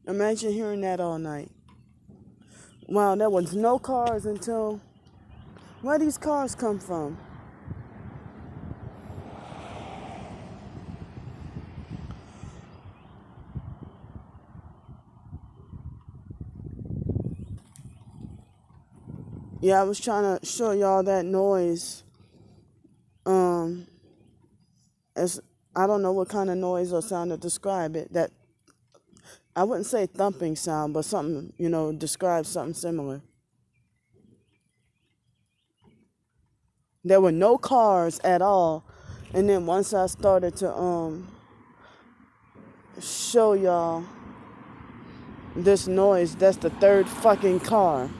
Imagine hearing that all night. Wow, there was no cars until... Where these cars come from? Yeah, I was trying to show y'all that noise. Um, it's, I don't know what kind of noise or sound to describe it. That I wouldn't say thumping sound, but something, describes something similar. There were no cars at all. And then once I started to show y'all this noise, that's the third fucking car.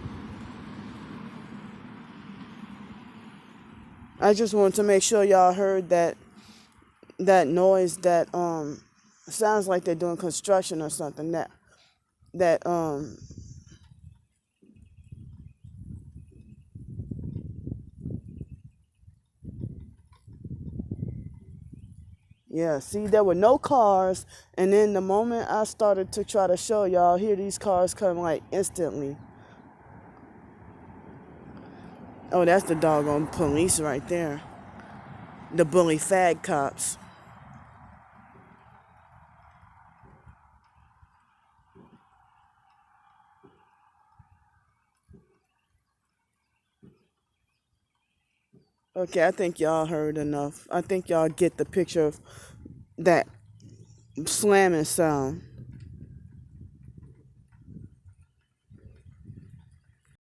I just wanted to make sure y'all heard that noise that sounds like they're doing construction or something. That Yeah, see, there were no cars, and then the moment I started to try to show y'all, here these cars come like instantly. Oh, that's the doggone police right there. The bully fag cops. Okay, I think y'all heard enough. I think y'all get the picture of that slamming sound.